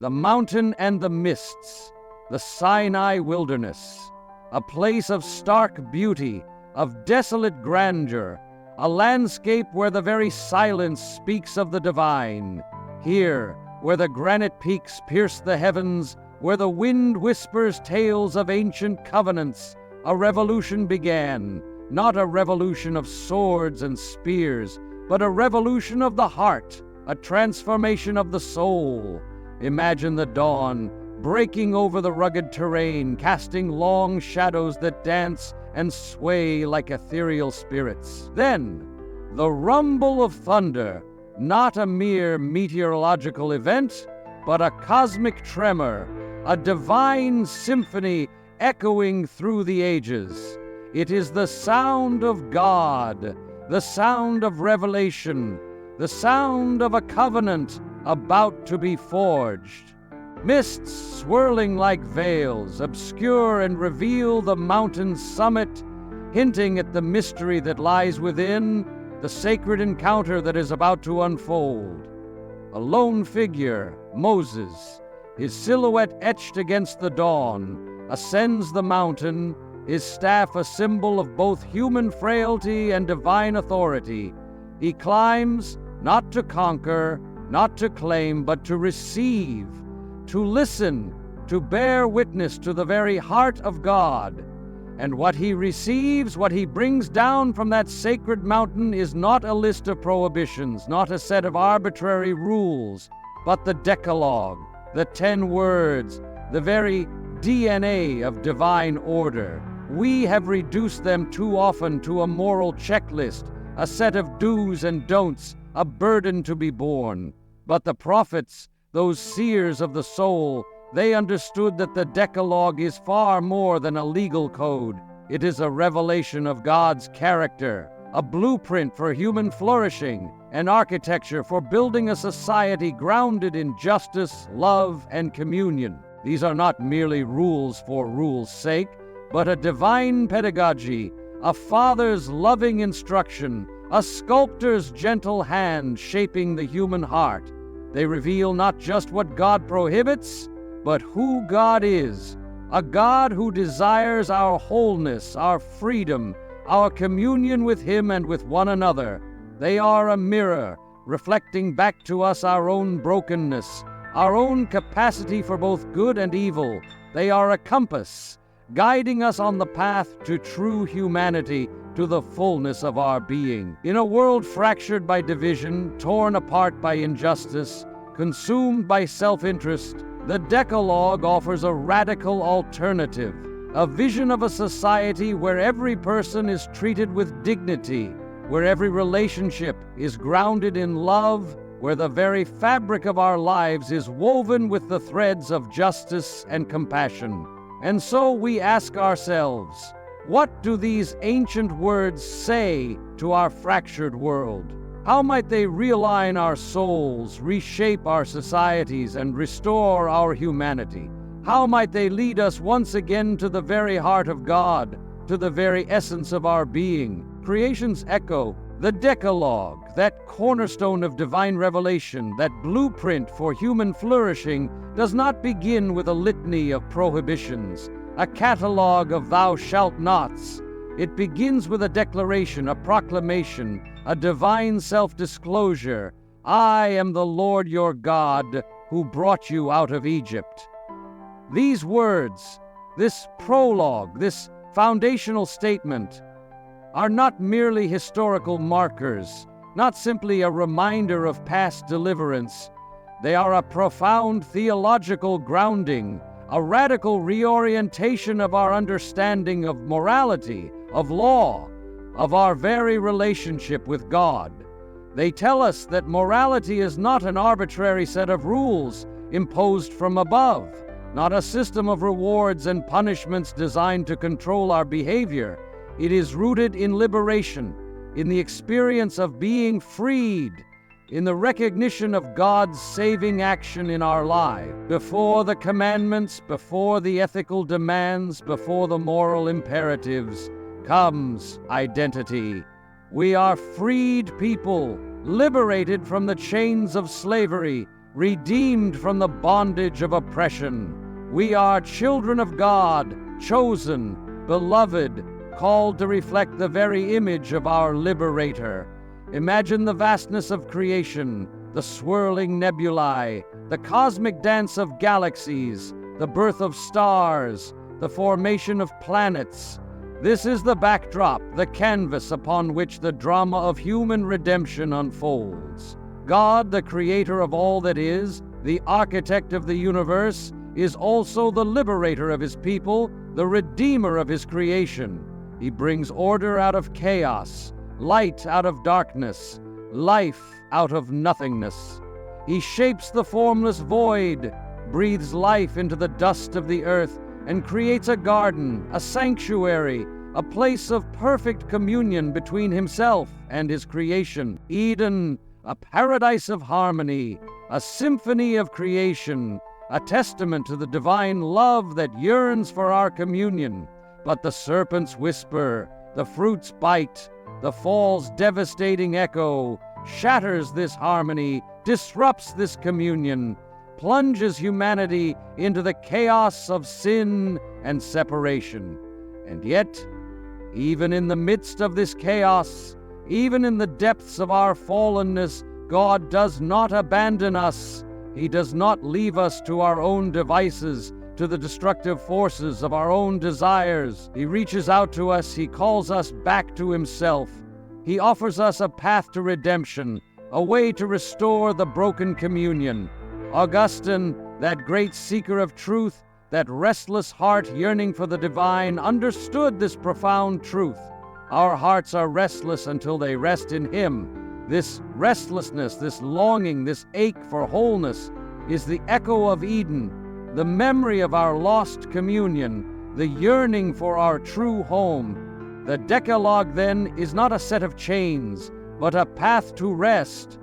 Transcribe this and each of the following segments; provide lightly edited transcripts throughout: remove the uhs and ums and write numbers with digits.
The mountain and the mists, the Sinai wilderness, a place of stark beauty, of desolate grandeur, a landscape where the very silence speaks of the divine. Here, where the granite peaks pierce the heavens, where the wind whispers tales of ancient covenants, a revolution began, not a revolution of swords and spears, but a revolution of the heart, a transformation of the soul. Imagine the dawn, breaking over the rugged terrain, casting long shadows that dance and sway like ethereal spirits. Then, the rumble of thunder, not a mere meteorological event, but a cosmic tremor, a divine symphony echoing through the ages. It is the sound of God, the sound of revelation, the sound of a covenant about to be forged. Mists swirling like veils obscure and reveal the mountain's summit, hinting at the mystery that lies within, the sacred encounter that is about to unfold. A lone figure, Moses, his silhouette etched against the dawn, ascends the mountain, his staff a symbol of both human frailty and divine authority. He climbs, not to conquer, not to claim, but to receive, to listen, to bear witness to the very heart of God. And what he receives, what he brings down from that sacred mountain is not a list of prohibitions, not a set of arbitrary rules, but the Decalogue, the 10 words, the very DNA of divine order. We have reduced them too often to a moral checklist, a set of do's and don'ts, a burden to be borne. But the prophets, those seers of the soul, they understood that the Decalogue is far more than a legal code. It is a revelation of God's character, a blueprint for human flourishing, an architecture for building a society grounded in justice, love, and communion. These are not merely rules for rules' sake, but a divine pedagogy, a father's loving instruction, a sculptor's gentle hand shaping the human heart. They reveal not just what God prohibits, but who God is, a God who desires our wholeness, our freedom, our communion with Him and with one another. They are a mirror, reflecting back to us our own brokenness, our own capacity for both good and evil. They are a compass, guiding us on the path to true humanity, to the fullness of our being. In a world fractured by division, torn apart by injustice, consumed by self-interest, the Decalogue offers a radical alternative, a vision of a society where every person is treated with dignity, where every relationship is grounded in love, where the very fabric of our lives is woven with the threads of justice and compassion. And so we ask ourselves, what do these ancient words say to our fractured world? How might they realign our souls, reshape our societies, and restore our humanity? How might they lead us once again to the very heart of God, to the very essence of our being? Creation's echo, the Decalogue, that cornerstone of divine revelation, that blueprint for human flourishing, does not begin with a litany of prohibitions, a catalogue of thou shalt nots. It begins with a declaration, a proclamation, a divine self-disclosure. I am the Lord your God who brought you out of Egypt. These words, this prologue, this foundational statement, are not merely historical markers, not simply a reminder of past deliverance. They are a profound theological grounding, a radical reorientation of our understanding of morality, of law, of our very relationship with God. They tell us that morality is not an arbitrary set of rules imposed from above, not a system of rewards and punishments designed to control our behavior. It is rooted in liberation, in the experience of being freed, in the recognition of God's saving action in our lives. Before the commandments, before the ethical demands, before the moral imperatives, comes identity. We are freed people, liberated from the chains of slavery, redeemed from the bondage of oppression. We are children of God, chosen, beloved, called to reflect the very image of our liberator. Imagine the vastness of creation, the swirling nebulae, the cosmic dance of galaxies, the birth of stars, the formation of planets. This is the backdrop, the canvas upon which the drama of human redemption unfolds. God, the creator of all that is, the architect of the universe, is also the liberator of his people, the redeemer of his creation. He brings order out of chaos, light out of darkness, life out of nothingness. He shapes the formless void, breathes life into the dust of the earth, and creates a garden, a sanctuary, a place of perfect communion between himself and his creation. Eden, a paradise of harmony, a symphony of creation, a testament to the divine love that yearns for our communion. But the serpent's whisper, the fruit's bite, the fall's devastating echo shatters this harmony, disrupts this communion, plunges humanity into the chaos of sin and separation. And yet, even in the midst of this chaos, even in the depths of our fallenness, God does not abandon us. He does not leave us to our own devices, to the destructive forces of our own desires. He reaches out to us. He calls us back to himself. He offers us a path to redemption, a way to restore the broken communion. Augustine, that great seeker of truth, that restless heart yearning for the divine, understood this profound truth. Our hearts are restless until they rest in him. This restlessness, this longing, this ache for wholeness is the echo of Eden, the memory of our lost communion, the yearning for our true home. The Decalogue, then, is not a set of chains, but a path to rest,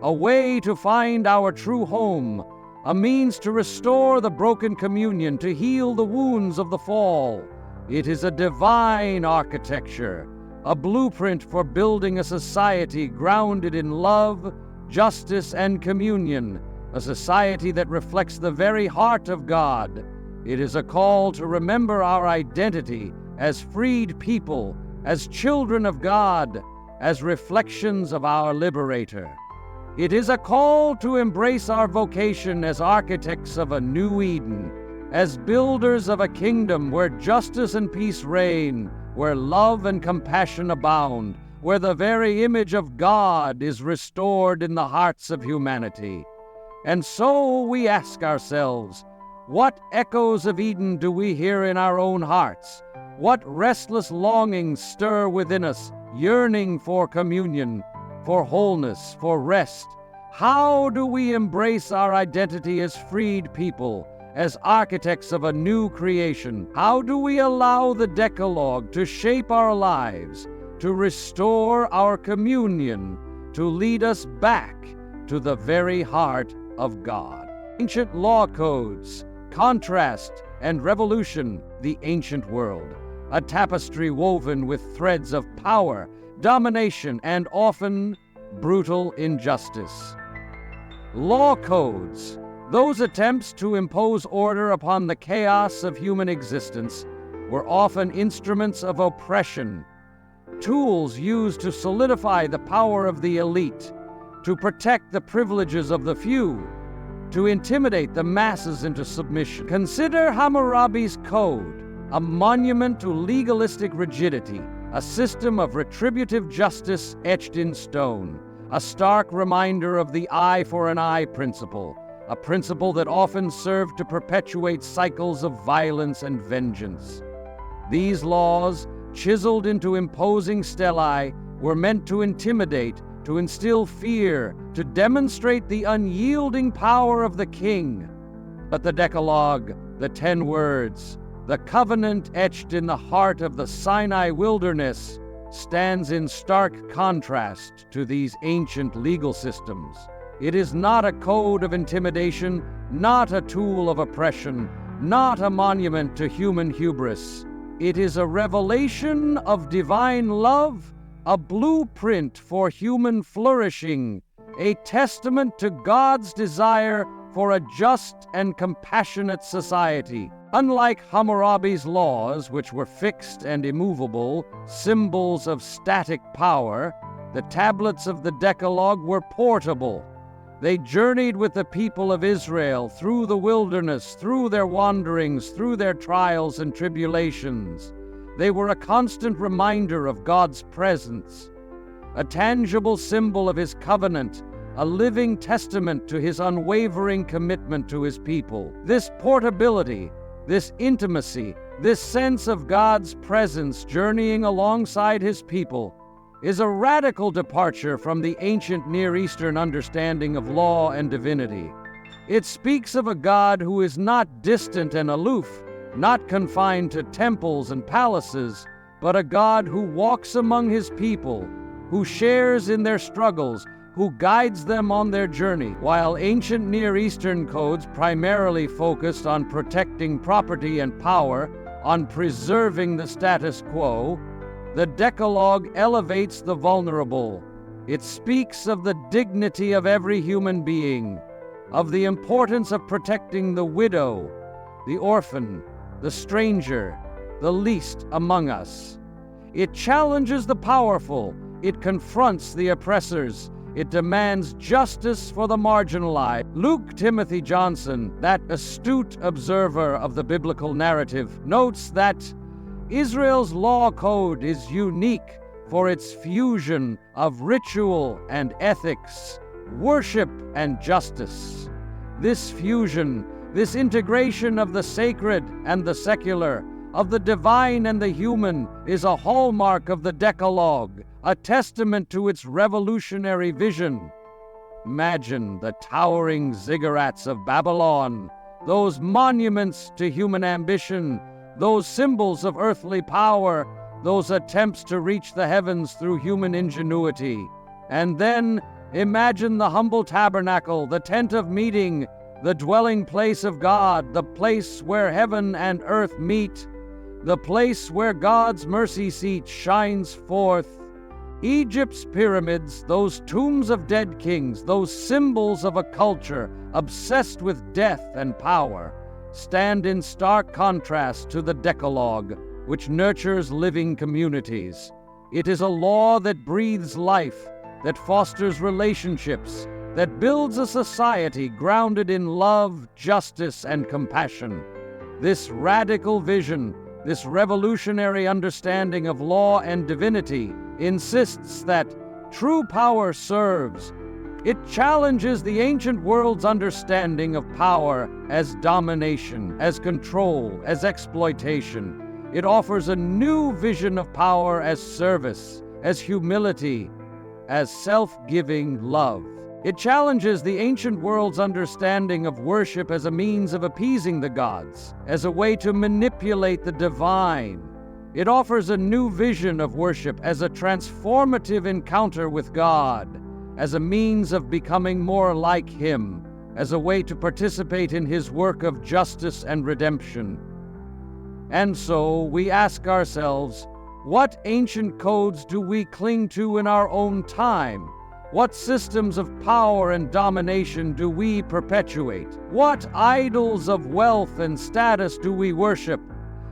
a way to find our true home, a means to restore the broken communion, to heal the wounds of the fall. It is a divine architecture, a blueprint for building a society grounded in love, justice, and communion, a society that reflects the very heart of God. It is a call to remember our identity as freed people, as children of God, as reflections of our liberator. It is a call to embrace our vocation as architects of a new Eden, as builders of a kingdom where justice and peace reign, where love and compassion abound, where the very image of God is restored in the hearts of humanity. And so we ask ourselves, what echoes of Eden do we hear in our own hearts? What restless longings stir within us, yearning for communion, for wholeness, for rest? How do we embrace our identity as freed people, as architects of a new creation? How do we allow the Decalogue to shape our lives, to restore our communion, to lead us back to the very heart of God? Ancient law codes, contrast and revolution, the ancient world, a tapestry woven with threads of power, domination, and often brutal injustice. Law codes, those attempts to impose order upon the chaos of human existence, were often instruments of oppression, tools used to solidify the power of the elite, to protect the privileges of the few, to intimidate the masses into submission. Consider Hammurabi's Code, a monument to legalistic rigidity, a system of retributive justice etched in stone, a stark reminder of the eye for an eye principle, a principle that often served to perpetuate cycles of violence and vengeance. These laws, chiseled into imposing stelae, were meant to intimidate, to instill fear, to demonstrate the unyielding power of the king. But the Decalogue, the 10 words, the covenant etched in the heart of the Sinai wilderness, stands in stark contrast to these ancient legal systems. It is not a code of intimidation, not a tool of oppression, not a monument to human hubris. It is a revelation of divine love, a blueprint for human flourishing, a testament to God's desire for a just and compassionate society. Unlike Hammurabi's laws, which were fixed and immovable, symbols of static power, the tablets of the Decalogue were portable. They journeyed with the people of Israel through the wilderness, through their wanderings, through their trials and tribulations. They were a constant reminder of God's presence, a tangible symbol of His covenant, a living testament to His unwavering commitment to His people. This portability, this intimacy, this sense of God's presence journeying alongside His people is a radical departure from the ancient Near Eastern understanding of law and divinity. It speaks of a God who is not distant and aloof, not confined to temples and palaces, but a God who walks among His people, who shares in their struggles, who guides them on their journey. While ancient Near Eastern codes primarily focused on protecting property and power, on preserving the status quo, the Decalogue elevates the vulnerable. It speaks of the dignity of every human being, of the importance of protecting the widow, the orphan, the stranger, the least among us. It challenges the powerful. It confronts the oppressors. It demands justice for the marginalized. Luke Timothy Johnson, that astute observer of the biblical narrative, notes that Israel's law code is unique for its fusion of ritual and ethics, worship and justice. This fusion, this integration of the sacred and the secular, of the divine and the human, is a hallmark of the Decalogue, a testament to its revolutionary vision. Imagine the towering ziggurats of Babylon, those monuments to human ambition, those symbols of earthly power, those attempts to reach the heavens through human ingenuity. And then imagine the humble tabernacle, the tent of meeting, the dwelling place of God, the place where heaven and earth meet, the place where God's mercy seat shines forth. Egypt's pyramids, those tombs of dead kings, those symbols of a culture obsessed with death and power, stand in stark contrast to the Decalogue, which nurtures living communities. It is a law that breathes life, that fosters relationships, that builds a society grounded in love, justice, and compassion. This radical vision, this revolutionary understanding of law and divinity, insists that true power serves. It challenges the ancient world's understanding of power as domination, as control, as exploitation. It offers a new vision of power as service, as humility, as self-giving love. It challenges the ancient world's understanding of worship as a means of appeasing the gods, as a way to manipulate the divine. It offers a new vision of worship as a transformative encounter with God, as a means of becoming more like Him, as a way to participate in His work of justice and redemption. And so we ask ourselves, what ancient codes do we cling to in our own time? What systems of power and domination do we perpetuate? What idols of wealth and status do we worship?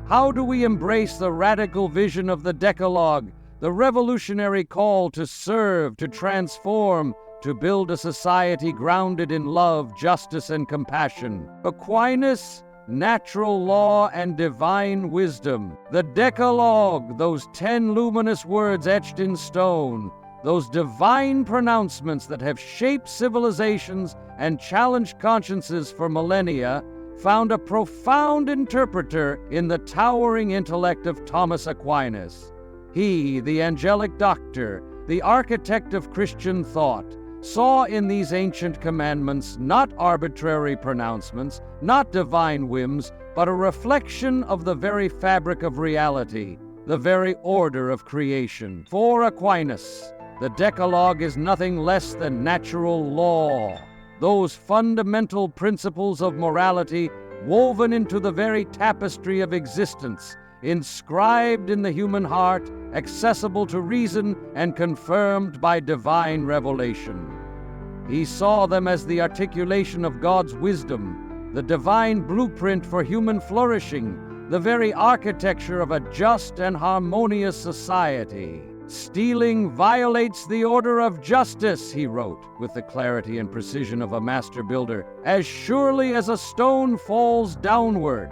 How do we embrace the radical vision of the Decalogue, the revolutionary call to serve, to transform, to build a society grounded in love, justice, and compassion? Aquinas, natural law, and divine wisdom. The Decalogue, those 10 luminous words etched in stone, those divine pronouncements that have shaped civilizations and challenged consciences for millennia, found a profound interpreter in the towering intellect of Thomas Aquinas. He, the angelic doctor, the architect of Christian thought, saw in these ancient commandments not arbitrary pronouncements, not divine whims, but a reflection of the very fabric of reality, the very order of creation. For Aquinas, the Decalogue is nothing less than natural law, those fundamental principles of morality woven into the very tapestry of existence, inscribed in the human heart, accessible to reason, and confirmed by divine revelation. He saw them as the articulation of God's wisdom, the divine blueprint for human flourishing, the very architecture of a just and harmonious society. "Stealing violates the order of justice," he wrote, with the clarity and precision of a master builder, "as surely as a stone falls downward."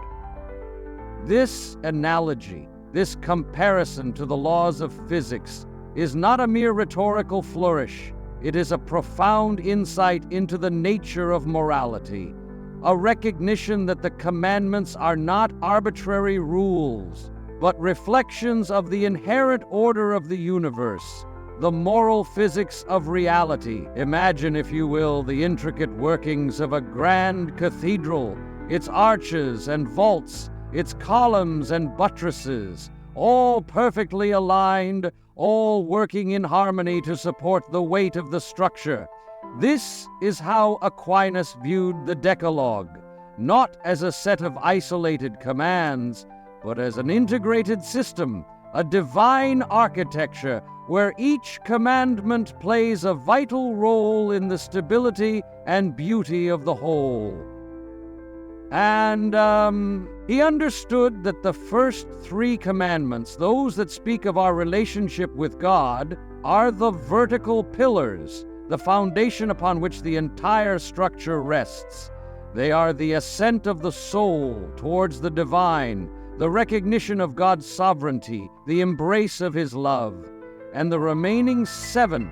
This analogy, this comparison to the laws of physics, is not a mere rhetorical flourish. It is a profound insight into the nature of morality, a recognition that the commandments are not arbitrary rules, but reflections of the inherent order of the universe, the moral physics of reality. Imagine, if you will, the intricate workings of a grand cathedral, its arches and vaults, its columns and buttresses, all perfectly aligned, all working in harmony to support the weight of the structure. This is how Aquinas viewed the Decalogue, not as a set of isolated commands, but as an integrated system, a divine architecture where each commandment plays a vital role in the stability and beauty of the whole. And he understood that the first three commandments, those that speak of our relationship with God, are the vertical pillars, the foundation upon which the entire structure rests. They are the ascent of the soul towards the divine, the recognition of God's sovereignty, the embrace of His love. And the remaining seven,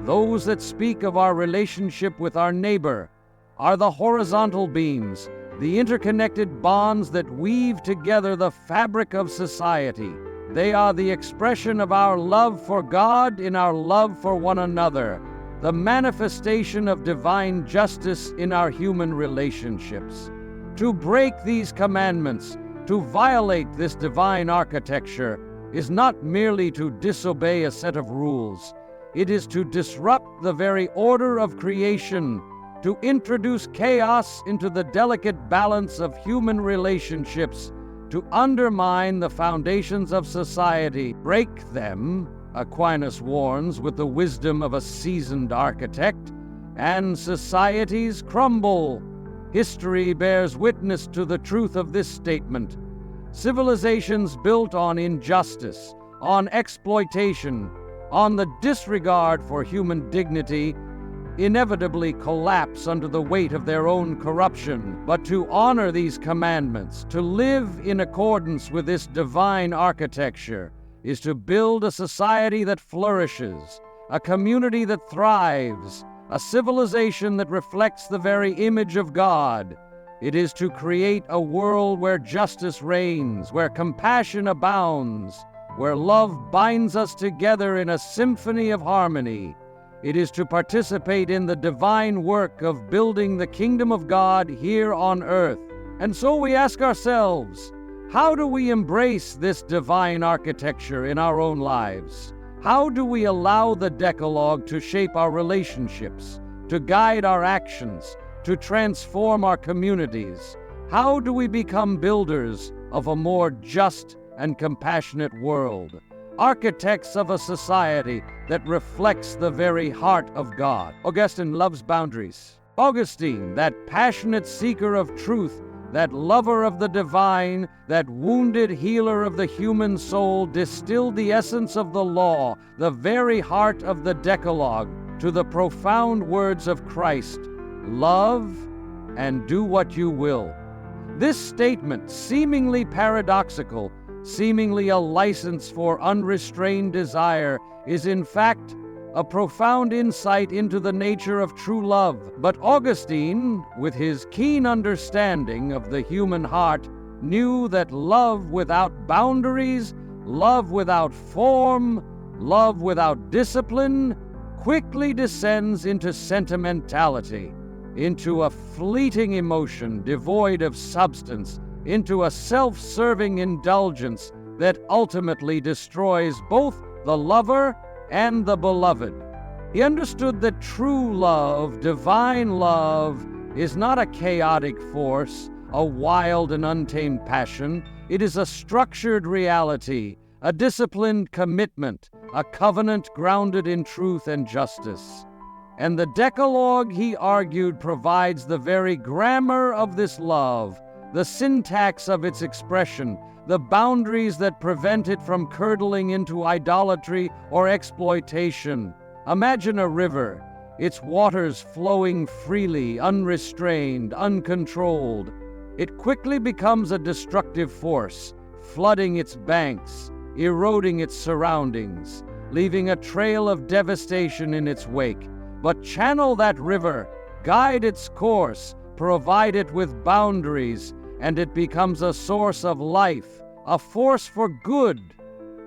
those that speak of our relationship with our neighbor, are the horizontal beams, the interconnected bonds that weave together the fabric of society. They are the expression of our love for God in our love for one another, the manifestation of divine justice in our human relationships. To break these commandments, to violate this divine architecture, is not merely to disobey a set of rules. It is to disrupt the very order of creation, to introduce chaos into the delicate balance of human relationships, to undermine the foundations of society. Break them, Aquinas warns with the wisdom of a seasoned architect, and societies crumble. History bears witness to the truth of this statement. Civilizations built on injustice, on exploitation, on the disregard for human dignity, inevitably collapse under the weight of their own corruption. But to honor these commandments, to live in accordance with this divine architecture, is to build a society that flourishes, a community that thrives, a civilization that reflects the very image of God. It is to create a world where justice reigns, where compassion abounds, where love binds us together in a symphony of harmony. It is to participate in the divine work of building the kingdom of God here on earth. And so we ask ourselves, how do we embrace this divine architecture in our own lives? How do we allow the Decalogue to shape our relationships, to guide our actions, to transform our communities? How do we become builders of a more just and compassionate world? Architects of a society that reflects the very heart of God. Augustine loves boundaries. Augustine, that passionate seeker of truth, that lover of the divine, that wounded healer of the human soul, distilled the essence of the law, the very heart of the Decalogue, to the profound words of Christ: love and do what you will. This statement, seemingly paradoxical, seemingly a license for unrestrained desire, is in fact a profound insight into the nature of true love. But Augustine, with his keen understanding of the human heart, knew that love without boundaries, love without form, love without discipline, quickly descends into sentimentality, into a fleeting emotion devoid of substance, into a self-serving indulgence that ultimately destroys both the lover and the beloved. He understood that true love, divine love, is not a chaotic force, a wild and untamed passion. It is a structured reality, a disciplined commitment, a covenant grounded in truth and justice. And the Decalogue, he argued, provides the very grammar of this love, the syntax of its expression, the boundaries that prevent it from curdling into idolatry or exploitation. Imagine a river, its waters flowing freely, unrestrained, uncontrolled. It quickly becomes a destructive force, flooding its banks, eroding its surroundings, leaving a trail of devastation in its wake. But channel that river, guide its course, provide it with boundaries, and it becomes a source of life, a force for good,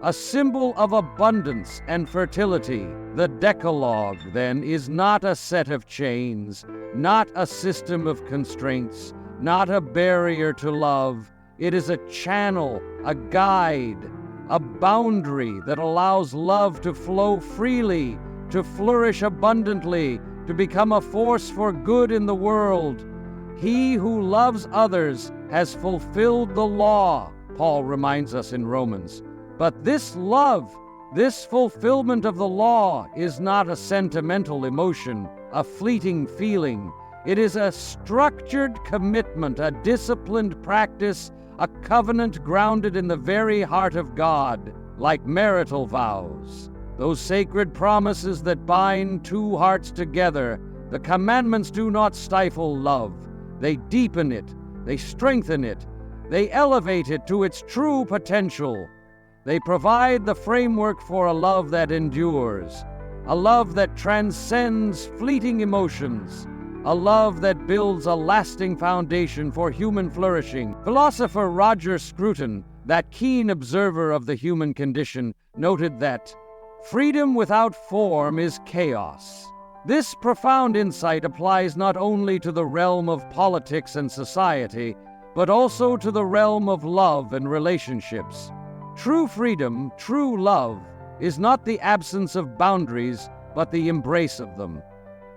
a symbol of abundance and fertility. The Decalogue, then, is not a set of chains, not a system of constraints, not a barrier to love. It is a channel, a guide, a boundary that allows love to flow freely, to flourish abundantly, to become a force for good in the world. He who loves others has fulfilled the law, Paul reminds us in Romans. But this love, this fulfillment of the law, is not a sentimental emotion, a fleeting feeling. It is a structured commitment, a disciplined practice, a covenant grounded in the very heart of God, like marital vows. Those sacred promises that bind two hearts together. The commandments do not stifle love. They deepen it, they strengthen it, they elevate it to its true potential. They provide the framework for a love that endures, a love that transcends fleeting emotions, a love that builds a lasting foundation for human flourishing. Philosopher Roger Scruton, that keen observer of the human condition, noted that freedom without form is chaos. This profound insight applies not only to the realm of politics and society, but also to the realm of love and relationships. True freedom, true love, is not the absence of boundaries, but the embrace of them.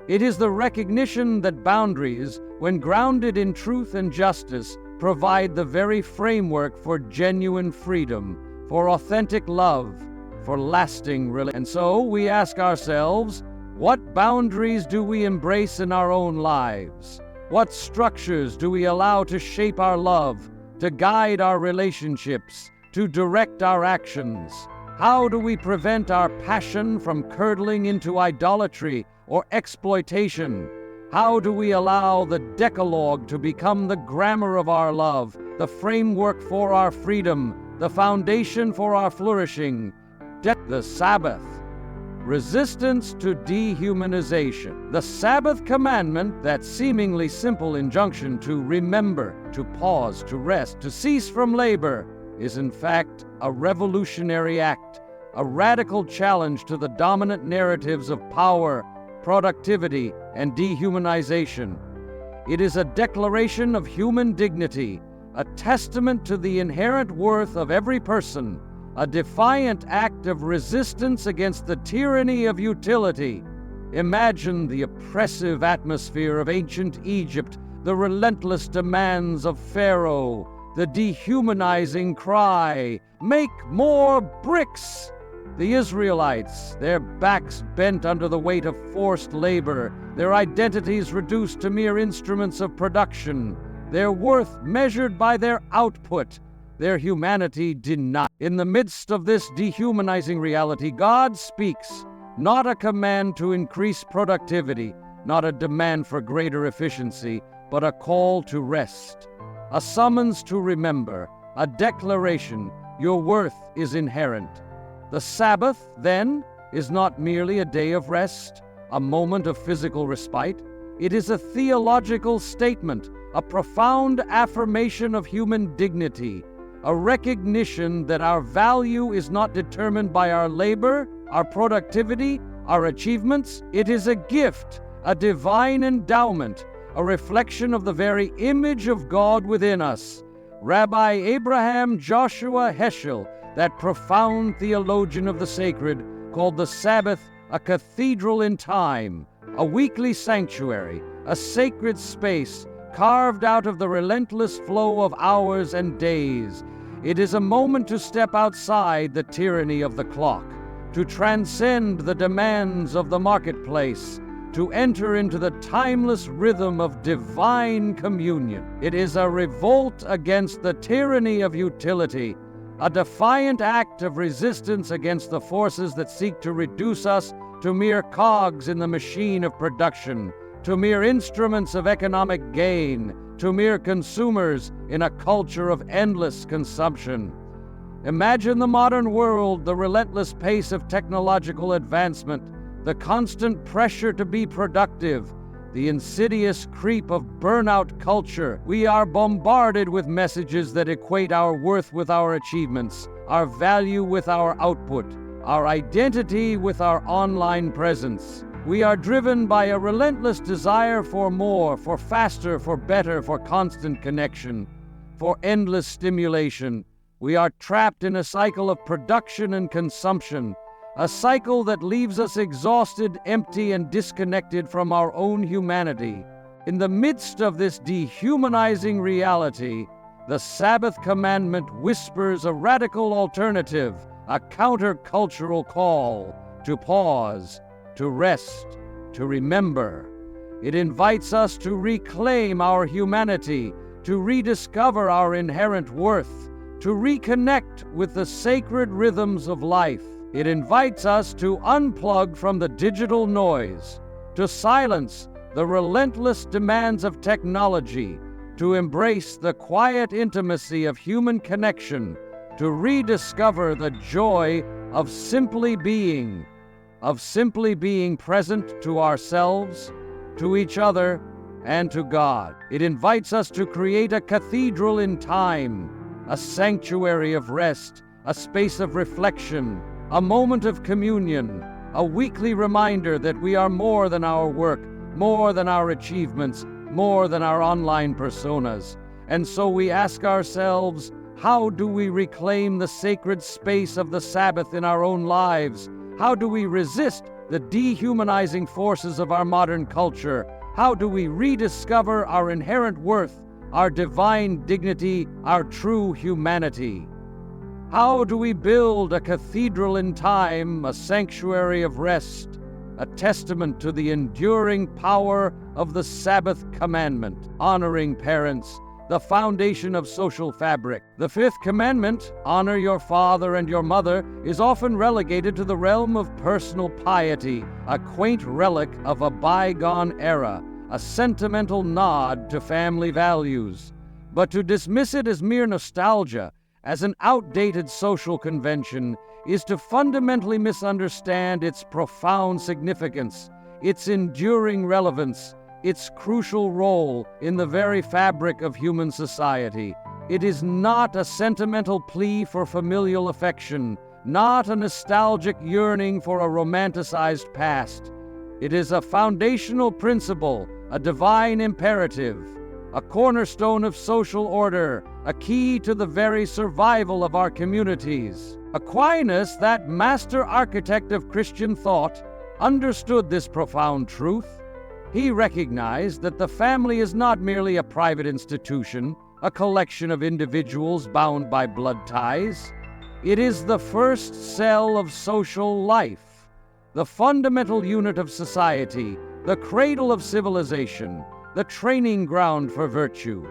It is the recognition that boundaries, when grounded in truth and justice, provide the very framework for genuine freedom, for authentic love, for lasting relationships. And so we ask ourselves, what boundaries do we embrace in our own lives? What structures do we allow to shape our love, to guide our relationships, to direct our actions? How do we prevent our passion from curdling into idolatry or exploitation? How do we allow the Decalogue to become the grammar of our love, the framework for our freedom, the foundation for our flourishing? The Sabbath. Resistance to dehumanization. The Sabbath commandment, that seemingly simple injunction to remember, to pause, to rest, to cease from labor, is in fact a revolutionary act, a radical challenge to the dominant narratives of power, productivity, and dehumanization. It is a declaration of human dignity, a testament to the inherent worth of every person, a defiant act of resistance against the tyranny of utility. Imagine the oppressive atmosphere of ancient Egypt, the relentless demands of Pharaoh, the dehumanizing cry, "Make more bricks!" The Israelites, their backs bent under the weight of forced labor, their identities reduced to mere instruments of production, their worth measured by their output, their humanity denied. In the midst of this dehumanizing reality, God speaks, not a command to increase productivity, not a demand for greater efficiency, but a call to rest, a summons to remember, a declaration, your worth is inherent. The Sabbath, then, is not merely a day of rest, a moment of physical respite. It is a theological statement, a profound affirmation of human dignity, a recognition that our value is not determined by our labor, our productivity, our achievements. It is a gift, a divine endowment, a reflection of the very image of God within us. Rabbi Abraham Joshua Heschel, that profound theologian of the sacred, called the Sabbath a cathedral in time, a weekly sanctuary, a sacred space carved out of the relentless flow of hours and days. It is a moment to step outside the tyranny of the clock, to transcend the demands of the marketplace, to enter into the timeless rhythm of divine communion. It is a revolt against the tyranny of utility, a defiant act of resistance against the forces that seek to reduce us to mere cogs in the machine of production, to mere instruments of economic gain, to mere consumers in a culture of endless consumption. Imagine the modern world, the relentless pace of technological advancement, the constant pressure to be productive, the insidious creep of burnout culture. We are bombarded with messages that equate our worth with our achievements, our value with our output, our identity with our online presence. We are driven by a relentless desire for more, for faster, for better, for constant connection, for endless stimulation. We are trapped in a cycle of production and consumption, a cycle that leaves us exhausted, empty, and disconnected from our own humanity. In the midst of this dehumanizing reality, the Sabbath commandment whispers a radical alternative, a countercultural call to pause, to rest, to remember. It invites us to reclaim our humanity, to rediscover our inherent worth, to reconnect with the sacred rhythms of life. It invites us to unplug from the digital noise, to silence the relentless demands of technology, to embrace the quiet intimacy of human connection, to rediscover the joy of simply being present to ourselves, to each other, and to God. It invites us to create a cathedral in time, a sanctuary of rest, a space of reflection, a moment of communion, a weekly reminder that we are more than our work, more than our achievements, more than our online personas. And so we ask ourselves, how do we reclaim the sacred space of the Sabbath in our own lives? How do we resist the dehumanizing forces of our modern culture? How do we rediscover our inherent worth, our divine dignity, our true humanity? How do we build a cathedral in time, a sanctuary of rest, a testament to the enduring power of the Sabbath commandment, honoring parents, the foundation of social fabric? The fifth commandment, honor your father and your mother, is often relegated to the realm of personal piety, a quaint relic of a bygone era, a sentimental nod to family values. But to dismiss it as mere nostalgia, as an outdated social convention, is to fundamentally misunderstand its profound significance, its enduring relevance, its crucial role in the very fabric of human society. It is not a sentimental plea for familial affection, not a nostalgic yearning for a romanticized past. It is a foundational principle, a divine imperative, a cornerstone of social order, a key to the very survival of our communities. Aquinas, that master architect of Christian thought, understood this profound truth. He recognized that the family is not merely a private institution, a collection of individuals bound by blood ties. It is the first cell of social life, the fundamental unit of society, the cradle of civilization, the training ground for virtue.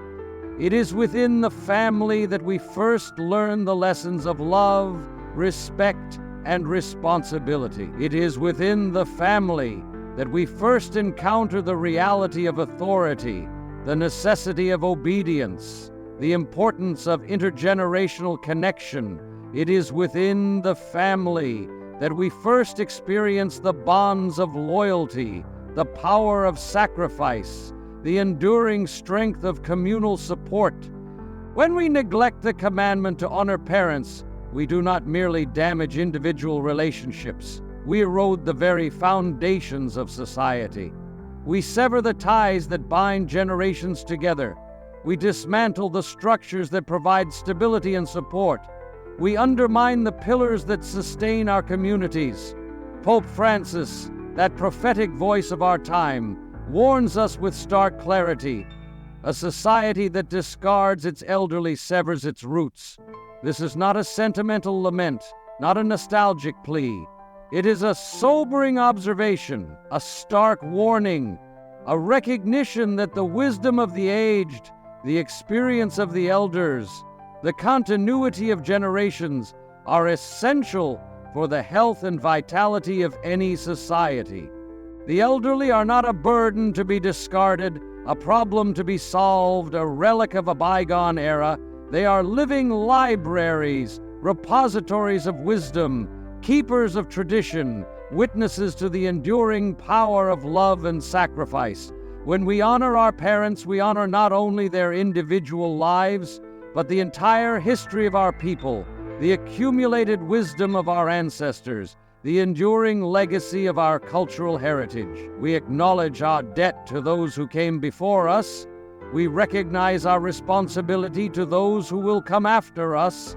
It is within the family that we first learn the lessons of love, respect, and responsibility. It is within the family that we first encounter the reality of authority, the necessity of obedience, the importance of intergenerational connection. It is within the family that we first experience the bonds of loyalty, the power of sacrifice, the enduring strength of communal support. When we neglect the commandment to honor parents, we do not merely damage individual relationships, we erode the very foundations of society. We sever the ties that bind generations together. We dismantle the structures that provide stability and support. We undermine the pillars that sustain our communities. Pope Francis, that prophetic voice of our time, warns us with stark clarity. A society that discards its elderly severs its roots. This is not a sentimental lament, not a nostalgic plea. It is a sobering observation, a stark warning, a recognition that the wisdom of the aged, the experience of the elders, the continuity of generations are essential for the health and vitality of any society. The elderly are not a burden to be discarded, a problem to be solved, a relic of a bygone era. They are living libraries, repositories of wisdom, keepers of tradition, witnesses to the enduring power of love and sacrifice. When we honor our parents, we honor not only their individual lives, but the entire history of our people, the accumulated wisdom of our ancestors, the enduring legacy of our cultural heritage. We acknowledge our debt to those who came before us. We recognize our responsibility to those who will come after us.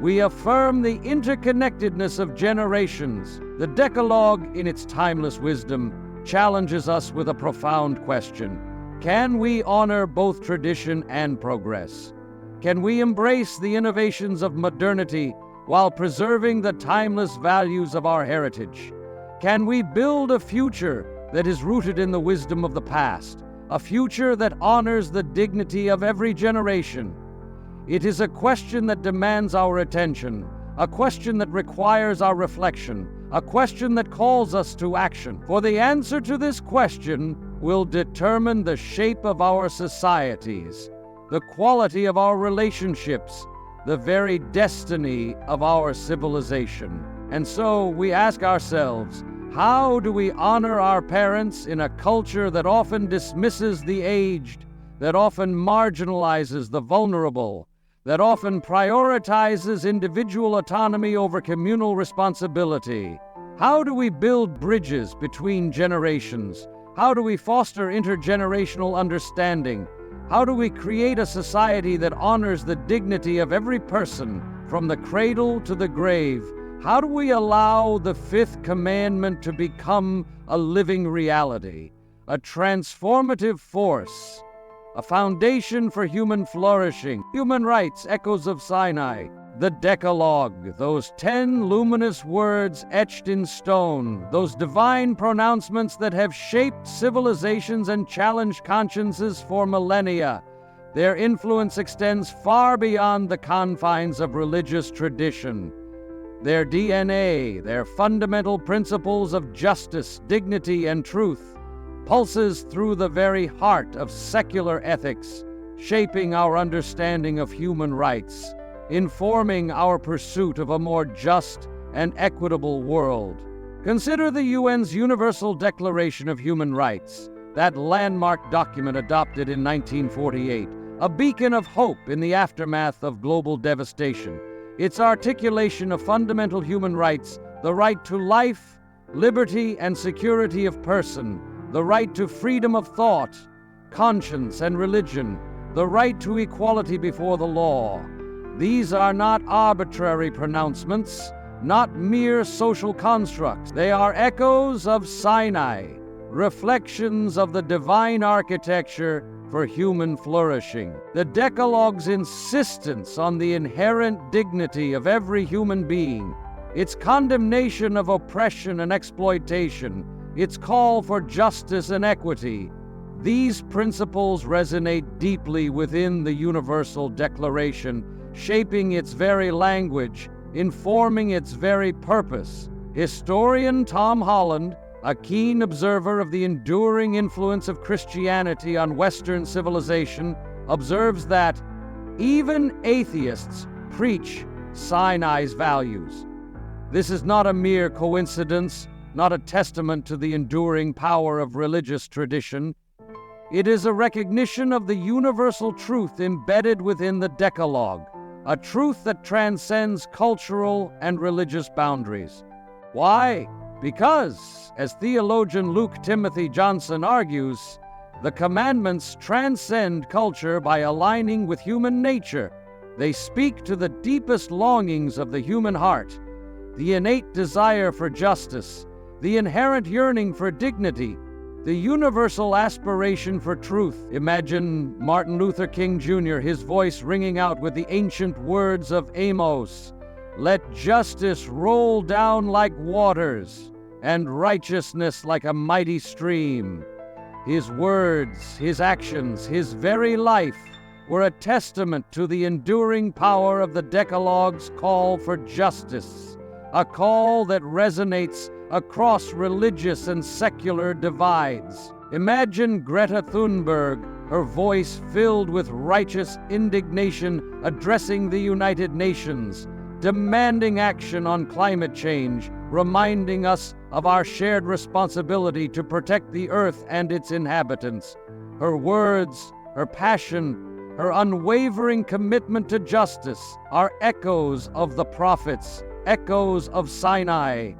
We affirm the interconnectedness of generations. The Decalogue, in its timeless wisdom, challenges us with a profound question. Can we honor both tradition and progress? Can we embrace the innovations of modernity while preserving the timeless values of our heritage? Can we build a future that is rooted in the wisdom of the past, a future that honors the dignity of every generation? It is a question that demands our attention, a question that requires our reflection, a question that calls us to action. For the answer to this question will determine the shape of our societies, the quality of our relationships, the very destiny of our civilization. And so we ask ourselves, how do we honor our parents in a culture that often dismisses the aged, that often marginalizes the vulnerable, that often prioritizes individual autonomy over communal responsibility? How do we build bridges between generations? How do we foster intergenerational understanding? How do we create a society that honors the dignity of every person from the cradle to the grave? How do we allow the fifth commandment to become a living reality, a transformative force, a foundation for human flourishing? Human rights, echoes of Sinai. The Decalogue, those 10 luminous words etched in stone, those divine pronouncements that have shaped civilizations and challenged consciences for millennia. Their influence extends far beyond the confines of religious tradition. Their DNA, their fundamental principles of justice, dignity, and truth, pulses through the very heart of secular ethics, shaping our understanding of human rights, informing our pursuit of a more just and equitable world. Consider the UN's Universal Declaration of Human Rights, that landmark document adopted in 1948, a beacon of hope in the aftermath of global devastation. Its articulation of fundamental human rights, the right to life, liberty, and security of person, the right to freedom of thought, conscience, and religion, the right to equality before the law. These are not arbitrary pronouncements, not mere social constructs. They are echoes of Sinai, reflections of the divine architecture for human flourishing. The Decalogue's insistence on the inherent dignity of every human being, its condemnation of oppression and exploitation, its call for justice and equity, these principles resonate deeply within the Universal Declaration, shaping its very language, informing its very purpose. Historian Tom Holland, a keen observer of the enduring influence of Christianity on Western civilization, observes that even atheists preach Sinai's values. This is not a mere coincidence, not a testament to the enduring power of religious tradition. It is a recognition of the universal truth embedded within the Decalogue, a truth that transcends cultural and religious boundaries. Why? Because, as theologian Luke Timothy Johnson argues, the commandments transcend culture by aligning with human nature. They speak to the deepest longings of the human heart, the innate desire for justice, the inherent yearning for dignity, the universal aspiration for truth. Imagine Martin Luther King Jr., his voice ringing out with the ancient words of Amos, Let justice roll down like waters, and righteousness like a mighty stream. His words, his actions, his very life were a testament to the enduring power of the Decalogue's call for justice, a call that resonates across religious and secular divides. Imagine Greta Thunberg, her voice filled with righteous indignation, addressing the United Nations, demanding action on climate change, reminding us of our shared responsibility to protect the earth and its inhabitants. Her words, her passion, her unwavering commitment to justice are echoes of the prophets, echoes of Sinai.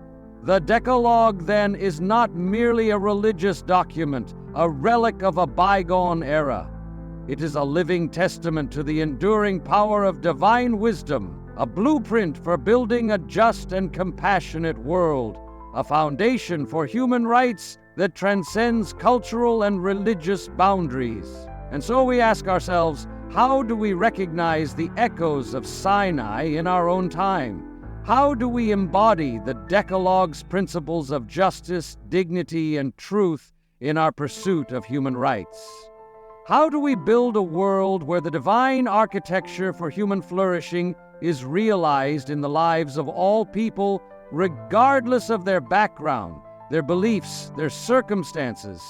The Decalogue, then, is not merely a religious document, a relic of a bygone era. It is a living testament to the enduring power of divine wisdom, a blueprint for building a just and compassionate world, a foundation for human rights that transcends cultural and religious boundaries. And so we ask ourselves, how do we recognize the echoes of Sinai in our own time? How do we embody the Decalogue's principles of justice, dignity, and truth in our pursuit of human rights? How do we build a world where the divine architecture for human flourishing is realized in the lives of all people, regardless of their background, their beliefs, their circumstances?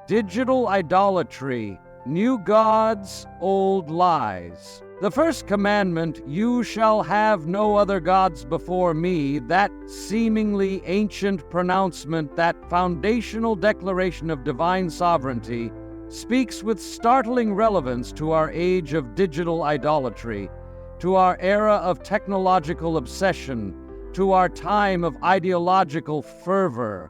Digital idolatry, new gods, old lies. The first commandment, "You shall have no other gods before me," that seemingly ancient pronouncement, that foundational declaration of divine sovereignty, speaks with startling relevance to our age of digital idolatry, to our era of technological obsession, to our time of ideological fervor.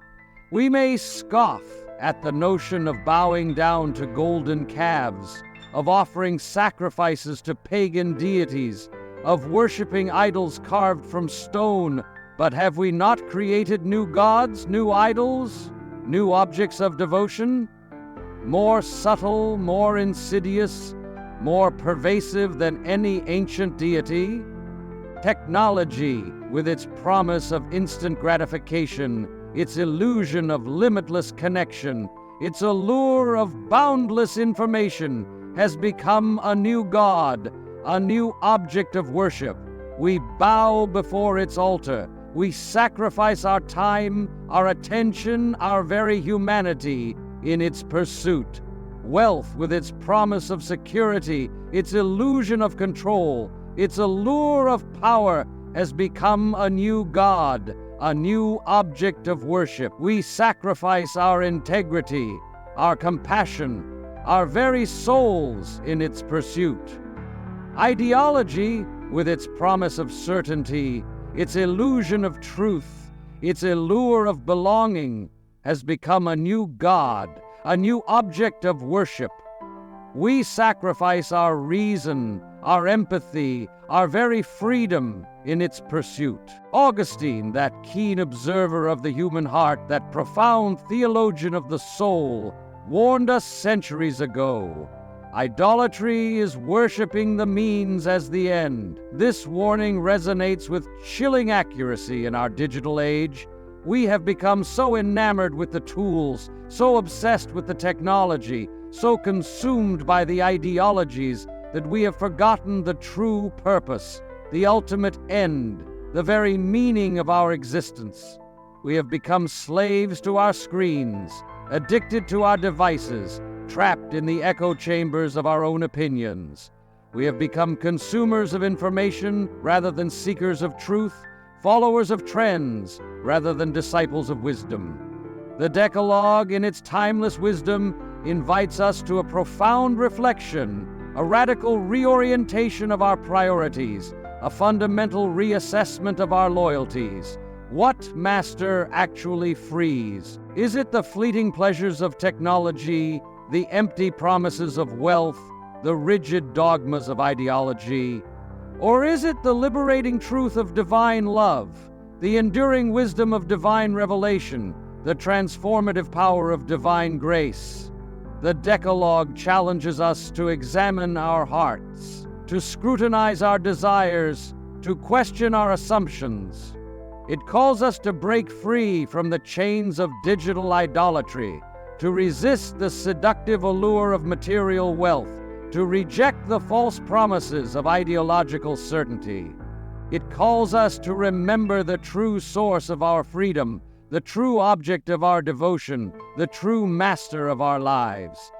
We may scoff at the notion of bowing down to golden calves, of offering sacrifices to pagan deities, of worshiping idols carved from stone, but have we not created new gods, new idols, new objects of devotion? More subtle, more insidious, more pervasive than any ancient deity? Technology, with its promise of instant gratification, its illusion of limitless connection, its allure of boundless information, has become a new god, a new object of worship. We bow before its altar. We sacrifice our time, our attention, our very humanity in its pursuit. Wealth, with its promise of security, its illusion of control, its allure of power, has become a new god, a new object of worship. We sacrifice our integrity, our compassion, our very souls in its pursuit. Ideology, with its promise of certainty, its illusion of truth, its allure of belonging, has become a new god, a new object of worship. We sacrifice our reason, our empathy, our very freedom in its pursuit. Augustine, that keen observer of the human heart, that profound theologian of the soul, warned us centuries ago. Idolatry is worshiping the means as the end. This warning resonates with chilling accuracy in our digital age. We have become so enamored with the tools, so obsessed with the technology, so consumed by the ideologies that we have forgotten the true purpose, the ultimate end, the very meaning of our existence. We have become slaves to our screens, addicted to our devices, trapped in the echo chambers of our own opinions. We have become consumers of information rather than seekers of truth, followers of trends rather than disciples of wisdom. The Decalogue, in its timeless wisdom, invites us to a profound reflection, a radical reorientation of our priorities, a fundamental reassessment of our loyalties. What master actually frees? Is it the fleeting pleasures of technology, the empty promises of wealth, the rigid dogmas of ideology? Or is it the liberating truth of divine love, the enduring wisdom of divine revelation, the transformative power of divine grace? The Decalogue challenges us to examine our hearts, to scrutinize our desires, to question our assumptions. It calls us to break free from the chains of digital idolatry, to resist the seductive allure of material wealth, to reject the false promises of ideological certainty. It calls us to remember the true source of our freedom, the true object of our devotion, the true master of our lives.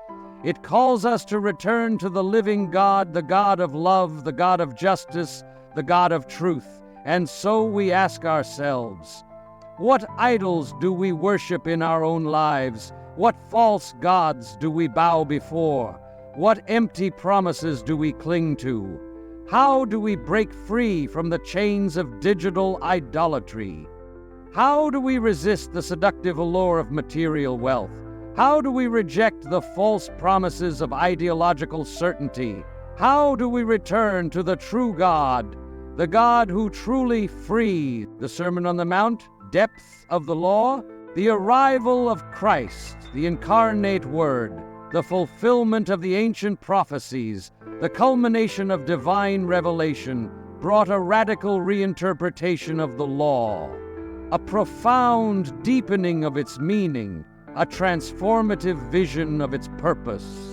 It calls us to return to the living God, the God of love, the God of justice, the God of truth. And so we ask ourselves, what idols do we worship in our own lives? What false gods do we bow before? What empty promises do we cling to? How do we break free from the chains of digital idolatry? How do we resist the seductive allure of material wealth? How do we reject the false promises of ideological certainty? How do we return to the true God, the God who truly freed? The Sermon on the Mount, depth of the law, the arrival of Christ, the incarnate Word, the fulfillment of the ancient prophecies, the culmination of divine revelation, brought a radical reinterpretation of the law, a profound deepening of its meaning, a transformative vision of its purpose.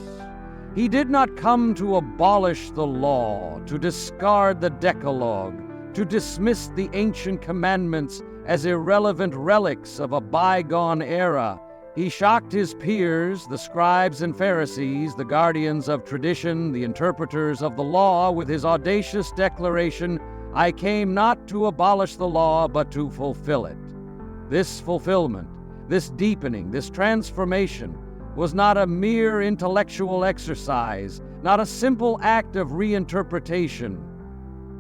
He did not come to abolish the law, to discard the Decalogue, to dismiss the ancient commandments as irrelevant relics of a bygone era. He shocked his peers, the scribes and Pharisees, the guardians of tradition, the interpreters of the law, with his audacious declaration, "I came not to abolish the law, but to fulfill it." This fulfillment, this deepening, this transformation was not a mere intellectual exercise, not a simple act of reinterpretation.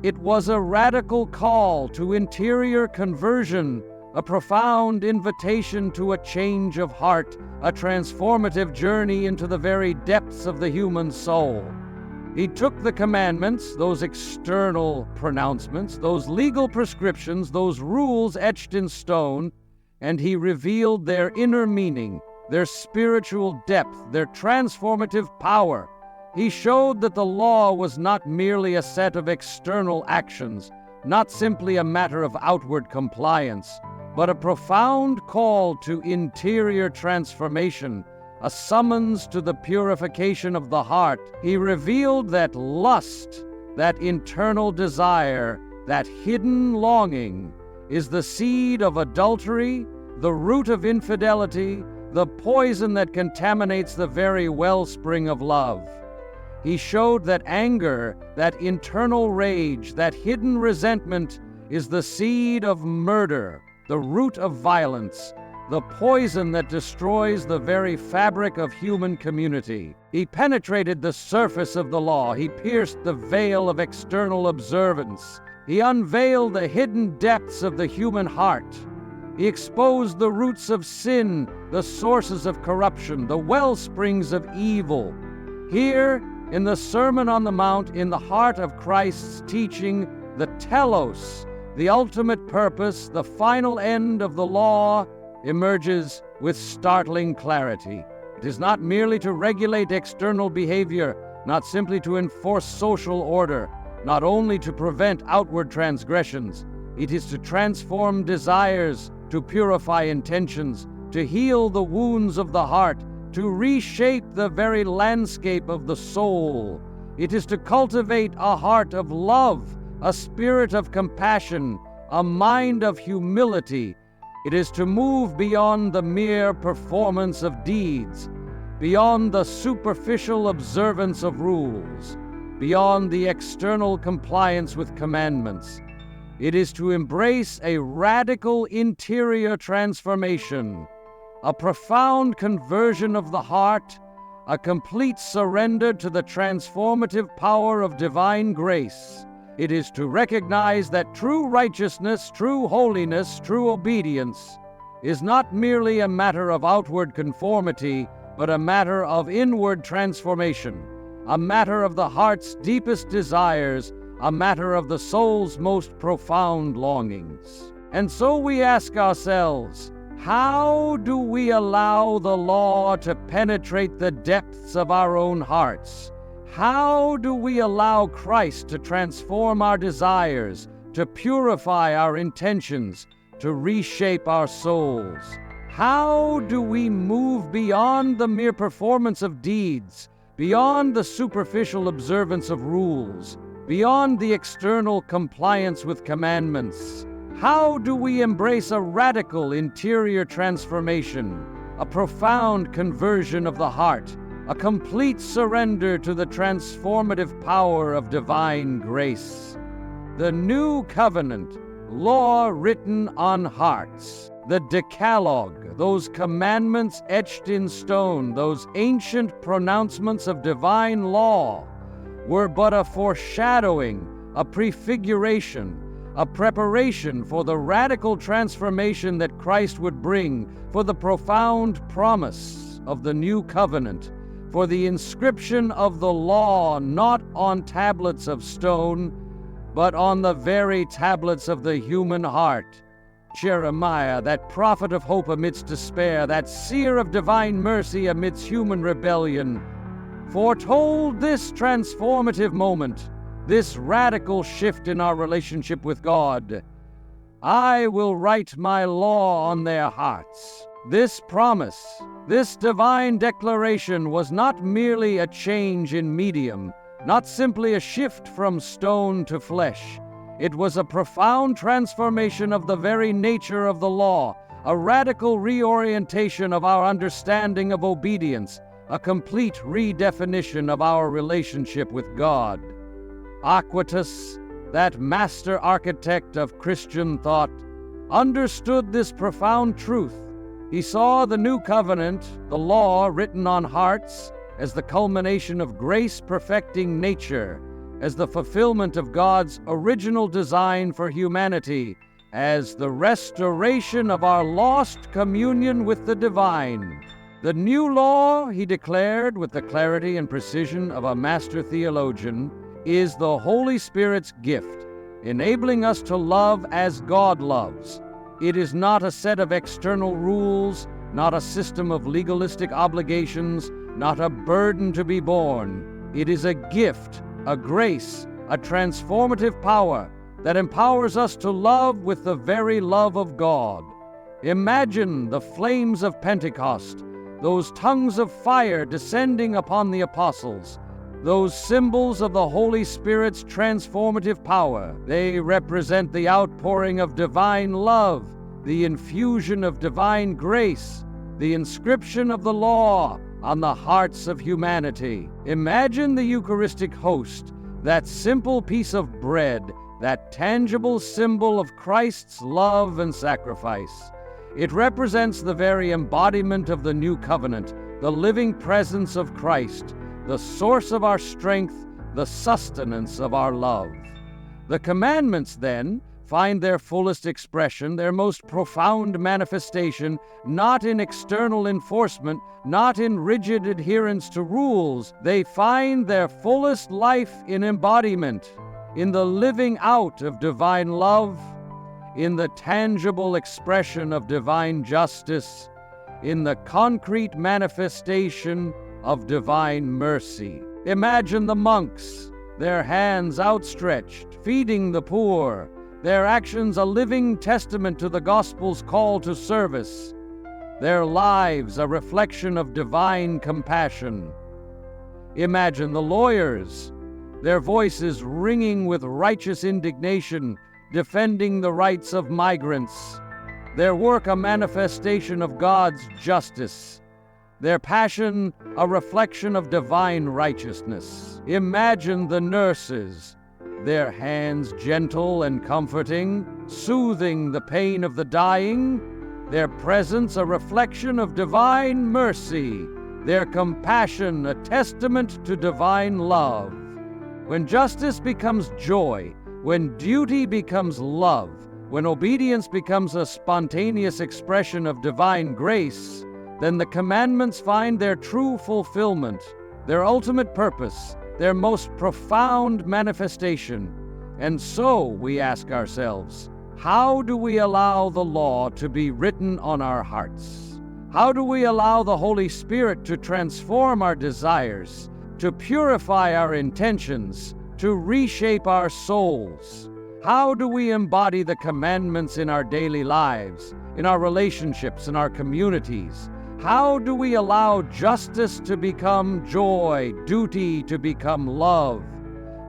It was a radical call to interior conversion, a profound invitation to a change of heart, a transformative journey into the very depths of the human soul. He took the commandments, those external pronouncements, those legal prescriptions, those rules etched in stone, and he revealed their inner meaning, their spiritual depth, their transformative power. He showed that the law was not merely a set of external actions, not simply a matter of outward compliance, but a profound call to interior transformation, a summons to the purification of the heart. He revealed that lust, that internal desire, that hidden longing, is the seed of adultery, the root of infidelity, the poison that contaminates the very wellspring of love. He showed that anger, that internal rage, that hidden resentment is the seed of murder, the root of violence, the poison that destroys the very fabric of human community. He penetrated the surface of the law. He pierced the veil of external observance. He unveiled the hidden depths of the human heart. He exposed the roots of sin, the sources of corruption, the well springs of evil. Here, in the Sermon on the Mount, in the heart of Christ's teaching, the telos, the ultimate purpose, the final end of the law, emerges with startling clarity. It is not merely to regulate external behavior, not simply to enforce social order, not only to prevent outward transgressions. It is to transform desires, to purify intentions, to heal the wounds of the heart, to reshape the very landscape of the soul. It is to cultivate a heart of love, a spirit of compassion, a mind of humility. It is to move beyond the mere performance of deeds, beyond the superficial observance of rules, beyond the external compliance with commandments. It is to embrace a radical interior transformation, a profound conversion of the heart, a complete surrender to the transformative power of divine grace. It is to recognize that true righteousness, true holiness, true obedience is not merely a matter of outward conformity, but a matter of inward transformation, a matter of the heart's deepest desires, a matter of the soul's most profound longings. And so we ask ourselves, how do we allow the law to penetrate the depths of our own hearts? How do we allow Christ to transform our desires, to purify our intentions, to reshape our souls. How do we move beyond the mere performance of deeds, beyond the superficial observance of rules, beyond the external compliance with commandments? How do we embrace a radical interior transformation, a profound conversion of the heart, a complete surrender to the transformative power of divine grace? The new covenant, law written on hearts, the Decalogue, those commandments etched in stone, those ancient pronouncements of divine law, were but a foreshadowing, a prefiguration, a preparation for the radical transformation that Christ would bring, for the profound promise of the new covenant, for the inscription of the law not on tablets of stone, but on the very tablets of the human heart. Jeremiah, that prophet of hope amidst despair, that seer of divine mercy amidst human rebellion, foretold this transformative moment, this radical shift in our relationship with God. I will write my law on their hearts. This promise, this divine declaration was not merely a change in medium, not simply a shift from stone to flesh. It was a profound transformation of the very nature of the law, a radical reorientation of our understanding of obedience, a complete redefinition of our relationship with God. Aquinas, that master architect of Christian thought, understood this profound truth. He saw the new covenant, the law written on hearts, as the culmination of grace-perfecting nature, as the fulfillment of God's original design for humanity, as the restoration of our lost communion with the divine. The new law, he declared with the clarity and precision of a master theologian, is the Holy Spirit's gift, enabling us to love as God loves. It is not a set of external rules, not a system of legalistic obligations, not a burden to be borne. It is a gift, a grace, a transformative power that empowers us to love with the very love of God. Imagine the flames of Pentecost, those tongues of fire descending upon the apostles, those symbols of the Holy Spirit's transformative power. They represent the outpouring of divine love, the infusion of divine grace, the inscription of the law on the hearts of humanity. Imagine the Eucharistic host, that simple piece of bread, that tangible symbol of Christ's love and sacrifice. It represents the very embodiment of the new covenant, the living presence of Christ, the source of our strength, the sustenance of our love. The commandments, then, find their fullest expression, their most profound manifestation, not in external enforcement, not in rigid adherence to rules. They find their fullest life in embodiment, in the living out of divine love, in the tangible expression of divine justice, in the concrete manifestation of divine mercy. Imagine the monks, their hands outstretched, feeding the poor, their actions a living testament to the gospel's call to service, their lives a reflection of divine compassion. Imagine the lawyers, their voices ringing with righteous indignation, defending the rights of migrants, their work a manifestation of God's justice, their passion a reflection of divine righteousness. Imagine the nurses, their hands gentle and comforting, soothing the pain of the dying, their presence a reflection of divine mercy, their compassion a testament to divine love. When justice becomes joy, when duty becomes love, when obedience becomes a spontaneous expression of divine grace, then the commandments find their true fulfillment, their ultimate purpose, their most profound manifestation. And so we ask ourselves, how do we allow the law to be written on our hearts? How do we allow the Holy Spirit to transform our desires, to purify our intentions, to reshape our souls? How do we embody the commandments in our daily lives, in our relationships, in our communities? How do we allow justice to become joy, duty to become love,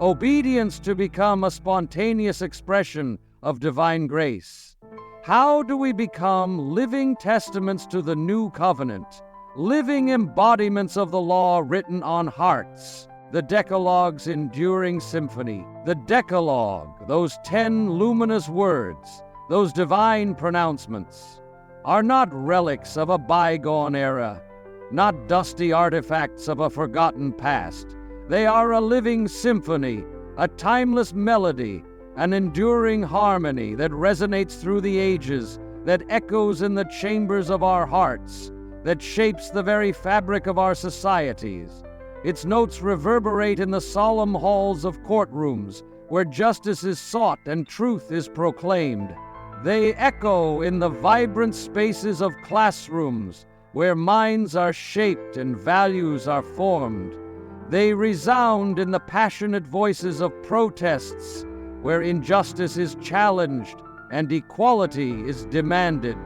obedience to become a spontaneous expression of divine grace? How do we become living testaments to the new covenant, living embodiments of the law written on hearts? The Decalogue's enduring symphony, the Decalogue, those 10 luminous words, those divine pronouncements, are not relics of a bygone era, not dusty artifacts of a forgotten past. They are a living symphony, a timeless melody, an enduring harmony that resonates through the ages, that echoes in the chambers of our hearts, that shapes the very fabric of our societies. Its notes reverberate in the solemn halls of courtrooms, where justice is sought and truth is proclaimed. They echo in the vibrant spaces of classrooms, where minds are shaped and values are formed. They resound in the passionate voices of protests, where injustice is challenged and equality is demanded.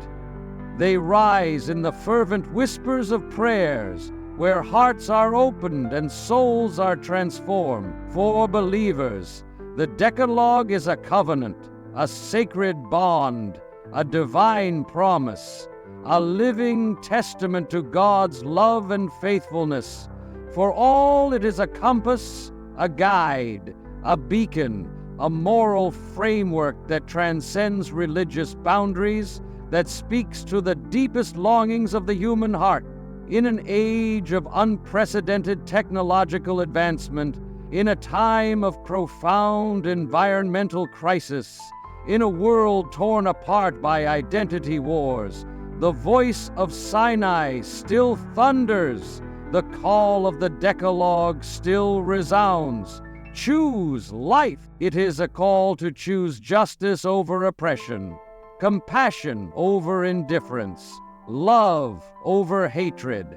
They rise in the fervent whispers of prayers, where hearts are opened and souls are transformed. For believers, the Decalogue is a covenant, a sacred bond, a divine promise, a living testament to God's love and faithfulness. For all, it is a compass, a guide, a beacon, a moral framework that transcends religious boundaries, that speaks to the deepest longings of the human heart. In an age of unprecedented technological advancement, in a time of profound environmental crisis, in a world torn apart by identity wars, the voice of Sinai still thunders. The call of the Decalogue still resounds. Choose life. It is a call to choose justice over oppression, compassion over indifference, love over hatred.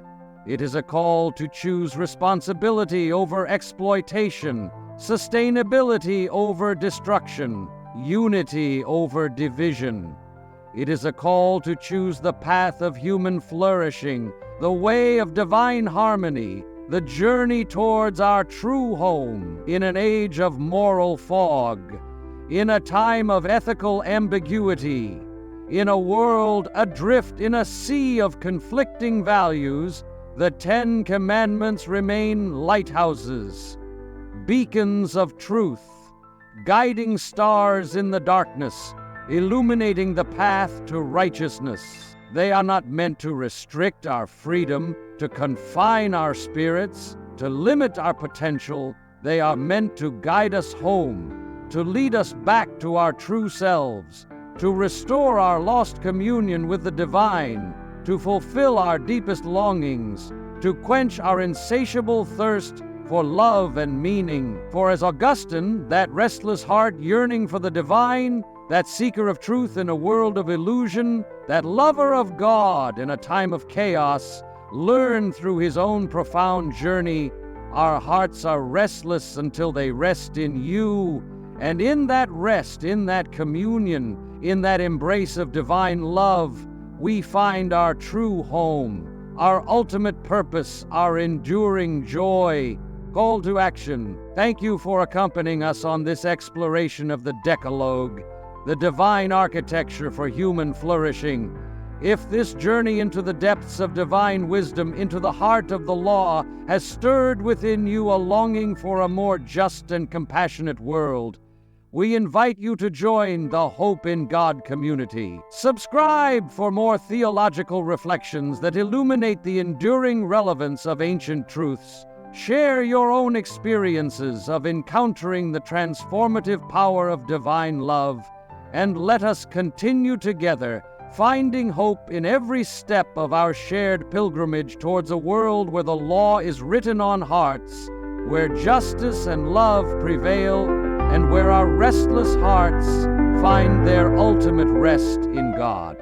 It is a call to choose responsibility over exploitation, sustainability over destruction, unity over division. It is a call to choose the path of human flourishing, the way of divine harmony, the journey towards our true home in an age of moral fog, in a time of ethical ambiguity, in a world adrift in a sea of conflicting values. The 10 Commandments remain lighthouses, beacons of truth, guiding stars in the darkness, illuminating the path to righteousness. They are not meant to restrict our freedom, to confine our spirits, to limit our potential. They are meant to guide us home, to lead us back to our true selves, to restore our lost communion with the divine, to fulfill our deepest longings, to quench our insatiable thirst for love and meaning. For as Augustine, that restless heart yearning for the divine, that seeker of truth in a world of illusion, that lover of God in a time of chaos, learned through his own profound journey, our hearts are restless until they rest in you. And in that rest, in that communion, in that embrace of divine love, we find our true home, our ultimate purpose, our enduring joy. Call to action. Thank you for accompanying us on this exploration of the Decalogue, the divine architecture for human flourishing. If this journey into the depths of divine wisdom, into the heart of the law, has stirred within you a longing for a more just and compassionate world, we invite you to join the Hope in God community. Subscribe for more theological reflections that illuminate the enduring relevance of ancient truths. Share your own experiences of encountering the transformative power of divine love, and let us continue together, finding hope in every step of our shared pilgrimage towards a world where the law is written on hearts, where justice and love prevail, and where our restless hearts find their ultimate rest in God.